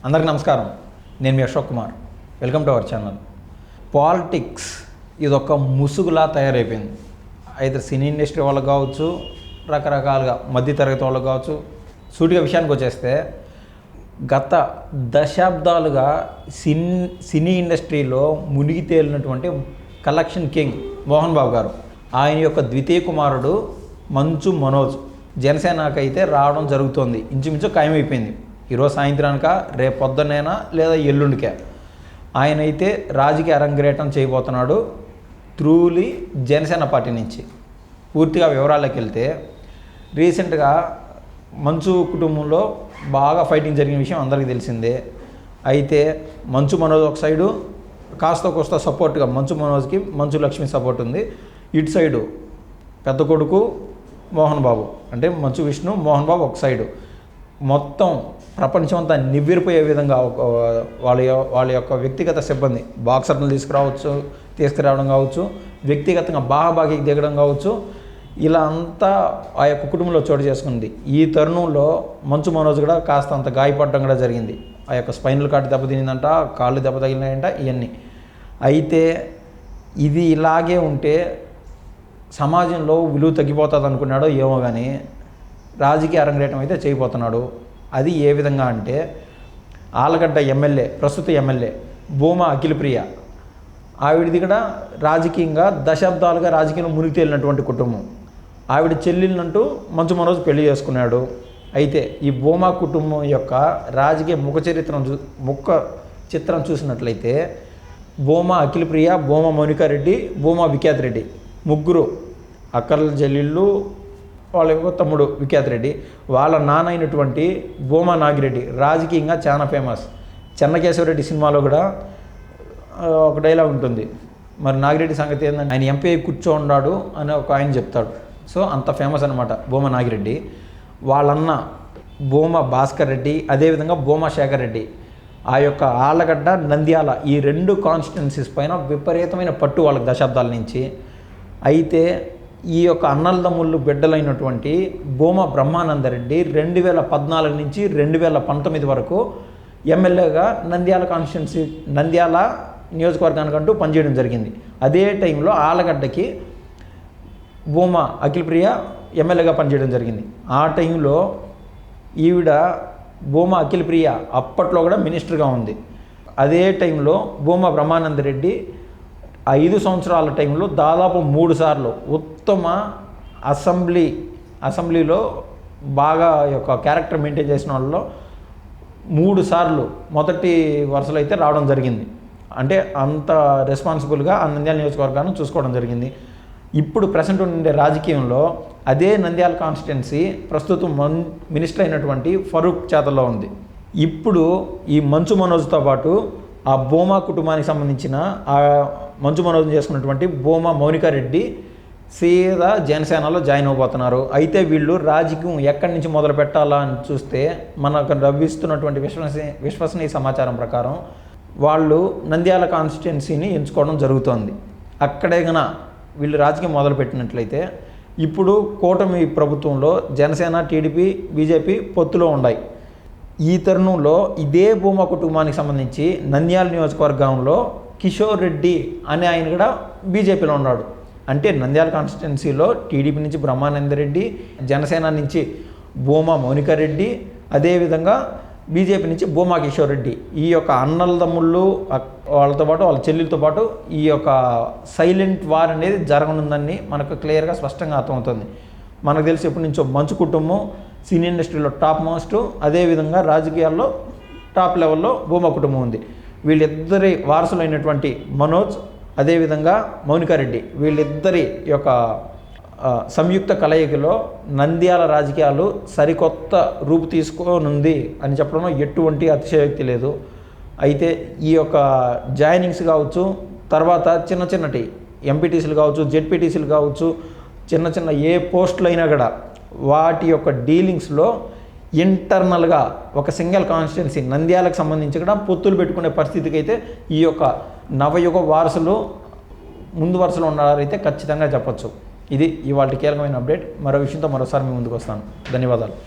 అందరికీ నమస్కారం. నేను మీ Ashok Kumar. Welcome to our channel. Politics ఇదొక ముసుగులా తయారైపోయింది. అయితే సినీ ఇండస్ట్రీ వాళ్ళకు కావచ్చు, రకరకాలుగా మధ్యతరగతి వాళ్ళకు కావచ్చు. సూటిగా విషయానికి వచ్చేస్తే గత దశాబ్దాలుగా సినీ ఇండస్ట్రీలో మునిగి తేలినటువంటి కలెక్షన్ కింగ్ మోహన్ బాబు గారు, ఆయన యొక్క ద్వితీయ కుమారుడు మంచు మనోజ్ జనసేనకైతే రావడం జరుగుతోంది. ఇంచుమించు ఖాయమైపోయింది. ఈరోజు సాయంత్రానిక, రేపు పొద్దున్నైనా లేదా ఎల్లుండికే ఆయన అయితే రాజకీయ అరంగేటం చేయబోతున్నాడు త్రూలీ జనసేన పార్టీ నుంచి. పూర్తిగా వివరాల్లోకి వెళ్తే, రీసెంట్గా మంచు కుటుంబంలో బాగా ఫైటింగ్ జరిగిన విషయం అందరికీ తెలిసిందే. అయితే మంచు మనోజ్ ఒక సైడు కాస్త కోస్త సపోర్ట్గా మంచు మనోజ్కి మంచు లక్ష్మి సపోర్ట్ ఉంది. ఇటు సైడు పెద్ద కొడుకు మోహన్ బాబు, అంటే మంచు విష్ణు, మోహన్ బాబు ఒక సైడు. మొత్తం ప్రపంచం అంతా నివ్వెరపోయే విధంగా వాళ్ళ యొక్క వ్యక్తిగత సిబ్బంది బాక్సర్లను తీసుకురావడం కావచ్చు, వ్యక్తిగతంగా బాహాబాగికి దిగడం కావచ్చు, ఇలా అంతా ఆ యొక్క కుటుంబంలో చోటు చేసుకుంది. ఈ తరుణంలో మంచు మనోజ్ కూడా కాస్త అంత గాయపడడం కూడా జరిగింది. ఆ యొక్క స్పైనల్ కార్డ్ దెబ్బతినిందంట, కాళ్ళు దెబ్బ తగిలినాయంట, ఇవన్నీ. అయితే ఇది ఇలాగే ఉంటే సమాజంలో విలువ తగ్గిపోతుంది అనుకున్నాడో ఏమో కానీ రాజకీయ అరంగేటం అయితే చేయబోతున్నాడు. అది ఏ విధంగా అంటే, ఆలగడ్డ ఎమ్మెల్యే, ప్రస్తుత ఎమ్మెల్యే భూమా అఖిలప్రియ, ఆవిడది కూడా రాజకీయంగా దశాబ్దాలుగా రాజకీయంలో మునిగి తేలినటువంటి కుటుంబం. ఆవిడ చెల్లెళ్ళంటూ మంచు మనోజ్ పెళ్లి చేసుకున్నాడు. అయితే ఈ భూమా కుటుంబం యొక్క రాజకీయ ముఖ చిత్రం చూసినట్లయితే, భూమా అఖిలప్రియ, భూమా మౌనికారెడ్డి, భూమా విఖ్యాత్ రెడ్డి, ముగ్గురు అక్కల చెల్లెళ్ళు. వాళ్ళ యొక్క తమ్ముడు విఖ్యాత్ రెడ్డి, వాళ్ళ నాన్న అయినటువంటి భూమా నాగిరెడ్డి రాజకీయంగా చాలా ఫేమస్. చెన్నకేశవరెడ్డి సినిమాలో కూడా ఒక డైలాగ్ ఉంటుంది, మరి నాగిరెడ్డి సంగతి ఏంటంటే ఆయన ఎంపీ కూర్చోన్నాడు అని ఒక ఆయన చెప్తాడు. సో అంత ఫేమస్ అనమాట భూమా నాగిరెడ్డి. వాళ్ళన్న భూమా భాస్కర్ రెడ్డి, అదేవిధంగా భూమా శేఖర్ రెడ్డి, ఆ యొక్క ఆళ్ళగడ్డ, నంద్యాల ఈ రెండు కాన్స్టిట్యున్సీస్ పైన విపరీతమైన పట్టు వాళ్ళకి దశాబ్దాల నుంచి. అయితే ఈ యొక్క అన్నలదమ్ముళ్ళు బిడ్డలైనటువంటి భూమా బ్రహ్మానందరెడ్డి 2014 నుంచి 2019 వరకు ఎమ్మెల్యేగా నంద్యాల కాన్స్టిట్యున్సీ, నంద్యాల నియోజకవర్గానికంటూ పనిచేయడం జరిగింది. అదే టైంలో ఆలగడ్డకి భూమా అఖిలప్రియ ఎమ్మెల్యేగా పనిచేయడం జరిగింది. ఆ టైంలో ఈవిడ భూమా అఖిలప్రియ అప్పట్లో కూడా మినిస్టర్గా ఉంది. అదే టైంలో భూమా బ్రహ్మానందరెడ్డి 5 సంవత్సరాల టైంలో దాదాపు 3 సార్లు ఉత్తమ అసెంబ్లీలో బాగా యొక్క క్యారెక్టర్ మెయింటైన్ చేసిన వాళ్ళలో 3 సార్లు మొదటి వరుసలో అయితే రావడం జరిగింది. అంటే అంత రెస్పాన్సిబుల్గా ఆ నంద్యాల నియోజకవర్గాన్ని చూసుకోవడం జరిగింది. ఇప్పుడు ప్రెసెంట్ ఉండే రాజకీయంలో అదే నంద్యాల కాన్స్టిట్యున్సీ ప్రస్తుతం మినిస్టర్ అయినటువంటి ఫరూక్ చేతల్లో ఉంది. ఇప్పుడు ఈ మంచు మనోజ్తో పాటు ఆ భూమా కుటుంబానికి సంబంధించిన ఆ మంచు మనోజ్ చేసుకున్నటువంటి భూమా మౌనికారెడ్డి సీదా జనసేనలో జాయిన్ అవబోతున్నారు. అయితే వీళ్ళు రాజకీయం ఎక్కడి నుంచి మొదలు పెట్టాలా అని చూస్తే, మనకు లభిస్తున్నటువంటి విశ్వసనీయ సమాచారం ప్రకారం వాళ్ళు నంద్యాల కాన్స్టిట్యున్సీని ఎంచుకోవడం జరుగుతోంది. అక్కడే గన వీళ్ళు రాజకీయం మొదలుపెట్టినట్లయితే, ఇప్పుడు కూటమి ప్రభుత్వంలో జనసేన, టీడీపీ, బీజేపీ పొత్తులో ఉన్నాయి. ఈ తరుణంలో ఇదే భూమా కుటుంబానికి సంబంధించి నంద్యాల నియోజకవర్గంలో కిషోర్ రెడ్డి అనే ఆయన కూడా బీజేపీలో ఉన్నాడు. అంటే నంద్యాల కాన్స్టిట్యున్సీలో టీడీపీ నుంచి బ్రహ్మానందరెడ్డి, జనసేన నుంచి భూమా మౌనికారెడ్డి, అదేవిధంగా బీజేపీ నుంచి భూమా కిషోర్ రెడ్డి. ఈ యొక్క అన్నలదమ్ముళ్ళు వాళ్ళతో పాటు వాళ్ళ చెల్లెలతో పాటు ఈ యొక్క సైలెంట్ వార్ అనేది జరగనుందని మనకు క్లియర్గా స్పష్టంగా అర్థమవుతుంది. మనకు తెలిసి ఎప్పటి నుంచో మంచు కుటుంబం సినీ ఇండస్ట్రీలో టాప్ మోస్ట్, అదేవిధంగా రాజకీయాల్లో టాప్ లెవెల్లో భూమా కుటుంబం ఉంది. వీళ్ళిద్దరి వారసులైనటువంటి మనోజ్, అదేవిధంగా మౌనికారెడ్డి, వీళ్ళిద్దరి యొక్క సంయుక్త కలయికలో నంద్యాల రాజకీయాలు సరికొత్త రూపు తీసుకోనుంది అని చెప్పడంలో ఎటువంటి అతిశయోక్తి లేదు. అయితే ఈ యొక్క జాయినింగ్స్ కావచ్చు, తర్వాత చిన్నటి ఎంపీటీసీలు కావచ్చు, జెడ్పీటీసీలు కావచ్చు, చిన్న ఏ పోస్టులు అయినా కూడా వాటి యొక్క డీలింగ్స్లో ఇంటర్నల్గా ఒక సింగిల్ కాన్స్టిట్యున్సీ నంద్యాలకు సంబంధించి కూడా పొత్తులు పెట్టుకునే పరిస్థితికి అయితే ఈ యొక్క నవయుగ వారసులు ముందు వరుసలో ఉన్నారైతే ఖచ్చితంగా చెప్పచ్చు. ఇది ఇవాళ కీలకమైన అప్డేట్. మరో విషయంతో మరోసారి మీ ముందుకు వస్తాను. ధన్యవాదాలు.